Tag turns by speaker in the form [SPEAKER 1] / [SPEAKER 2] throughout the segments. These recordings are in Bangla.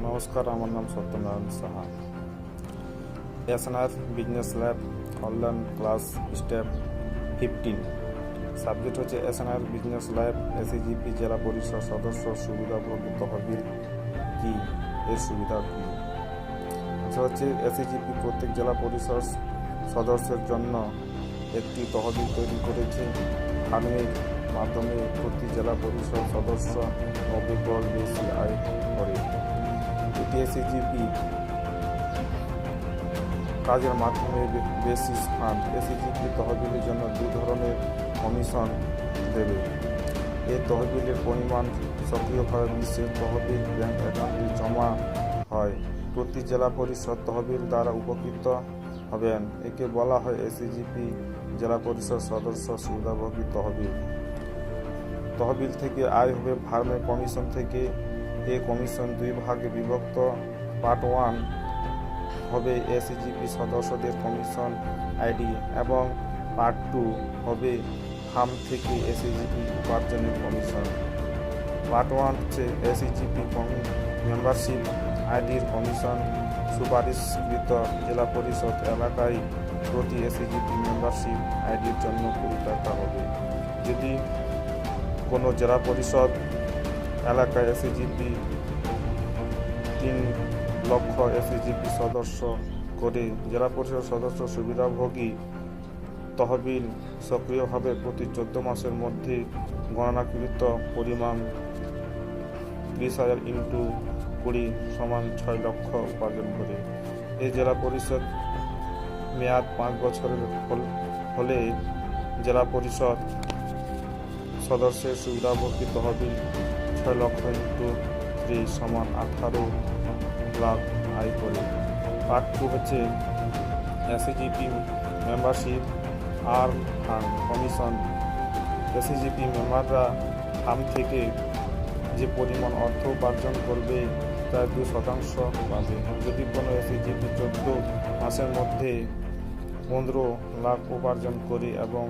[SPEAKER 1] নমস্কার, আমার নাম Satyanarayan Saha. SNR business lab online class step 15। Subject হচ্ছে এসএনআর বিজনেস ল্যাব এসিজিপি জেলা পরিষদ সদস্য সুবিধাভোগী তহবিল কি, এর সুবিধা কি। হচ্ছে এসিজিপি প্রত্যেক জেলা পরিষদ সদস্যের জন্য একটি তহবিল তৈরি করেছে। ফান্ডের মাধ্যমে প্রতি জেলা পরিষদ সদস্য 90 বেশি আয় করে। এটি এসিজিপি কাজের মাধ্যমে বেসিস ফান্ড। এসিজিপি তহবিলের জন্য দুই ধরনের কমিশন দেবে। এই তহবিলের পরিমাণ সক্রিয়ভাবে বিশেষ তহবিল ব্যাংক অ্যাকাউন্টে জমা হয়। প্রতি জেলা পরিষদ তহবিল দ্বারা উপকৃত হবেন। একে বলা হয় এসিজিপি জেলা পরিষদ সদস্য সুবিধাভোগী তহবিল। তহবিল থেকে আয় হবে ফার্মের কমিশন থেকে। এই কমিশন দুই ভাগে বিভক্ত। পার্ট 1 হবে এসিজিপি সদস্যদের কমিশন আইডি এবং পার্ট 2 হবে ফার্ম থেকে এসিজিপি উপার্জনের কমিশন। পার্ট 1 হচ্ছে এসিজিপি মেম্বারশিপ আইডির কমিশন। সুপারিশকৃত জেলা পরিষদ এলাকায় প্রতি এসিজিপি মেম্বারশিপ আইডির জন্য 20 টাকা হবে। যদি কোনো জেলা পরিষদ এলাকায় এসিজিপি 3 লক্ষ এসিজিপি সদস্য করে, জেলা পরিষদ সদস্য সুবিধাভোগী তহবিল সক্রিয়ভাবে প্রতি 14 মাসের মধ্যে গণনাকৃত পরিমাণ 30,000 × 20 = 6 লক্ষ উপার্জন করে। এই জেলা পরিষদ মেয়াদ 5 বছরের হলে জেলা পরিষদ সদস্যের সুবিধাভোগী তহবিল 6 লক্ষ × 3 = 18 লাখ আয় করে। পার্ট 2 হচ্ছে এসিজিপি মেম্বারশিপ আর ফান্ড কমিশন। এসিজিপি মেম্বাররা ফার্ম থেকে যে পরিমাণ অর্থ উপার্জন করবে তার 2% পাবে। যদি কোনো এসিজিপি 14 মাসের মধ্যে 15 লাখ উপার্জন করে এবং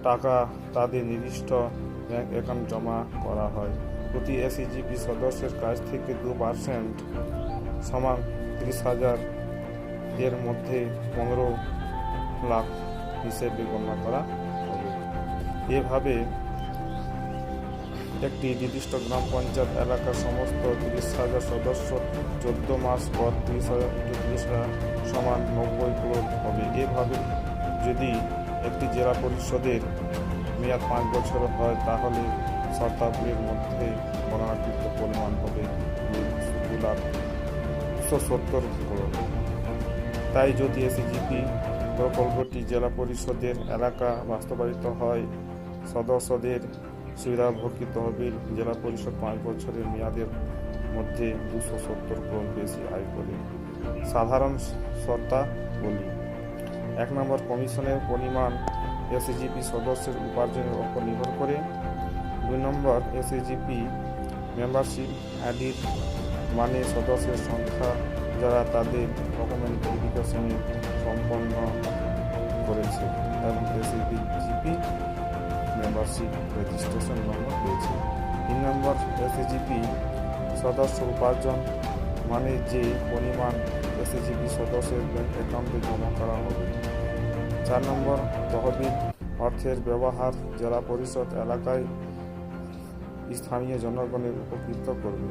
[SPEAKER 1] টাকা তাদের নির্দিষ্ট ব্যাংক অ্যাকাউন্ট জমা করা হয়, প্রতি এসিজিপি সদস্যের কাছ থেকে 2% সমান 30,000 এর মধ্যে 15 লাখ হিসেবে গণনা করা হবে। এভাবে একটি নির্দিষ্ট গ্রাম পঞ্চায়েত এলাকার সমস্ত 30,000 সদস্য 14 মাস পর 30,000 × 30,000 = 90 করোড় হবে। এভাবে যদি একটি জেলা পরিষদের মেয়াদ 5 বছর হয় তাহলে শতাব্দীর মধ্যে গণনাকৃত পরিমাণ হবে 2,70 করোড়। তাই যদি এসিজিপি প্রকল্পটি জেলা পরিষদের এলাকা বাস্তবায়িত হয়, সদস্যদের সুবিধাভোগী তহবিল জেলা পরিষদ 5 বছরের মেয়াদের মধ্যে 270 করোড় বেশি আয় করে। সাধারণ শর্তাবলী: 1 নম্বর, কমিশনের পরিমাণ এসিজিপি সদস্যের উপার্জনের উপর নির্ভর করে। 2 নম্বর, এসিজিপি মেম্বারশিপ আইডির মানে সদস্যের সংখ্যা যারা তাদের ডকুমেন্ট ভেরিফিকেশন সম্পন্ন করেছে এবং এসিজিপি মেম্বারশিপ রেজিস্ট্রেশন নম্বর পেয়েছে। 3 নম্বর, এসিজিপি সদস্য উপার্জন মানে যে পরিমাণ এসিজিপি সদস্যের ব্যাংক অ্যাকাউন্টে জমা করা হবে। 4 নম্বর, তহবিল অর্থের ব্যবহার জেলা পরিষদ এলাকায় স্থানীয় জনগণের উপকৃত করবে।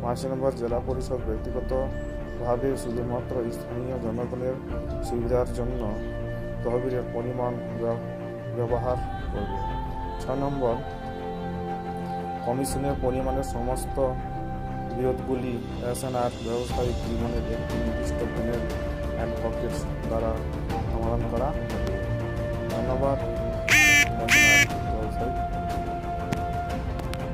[SPEAKER 1] 5 নম্বর, জেলা পরিষদ ব্যক্তিগতভাবে শুধুমাত্র স্থানীয় জনগণের সুবিধার জন্য তহবিলের পরিমাণ ব্যবহার করবে। 6 নম্বর, কমিশনের পরিমাণের সমস্ত বিরোধগুলি এসএনআর ব্যবসায়িক জীবনের একটি নির্দিষ্ট প্যানেল অ্যাডভোকেটস দ্বারা সমাধান করা হবে। ধন্যবাদ।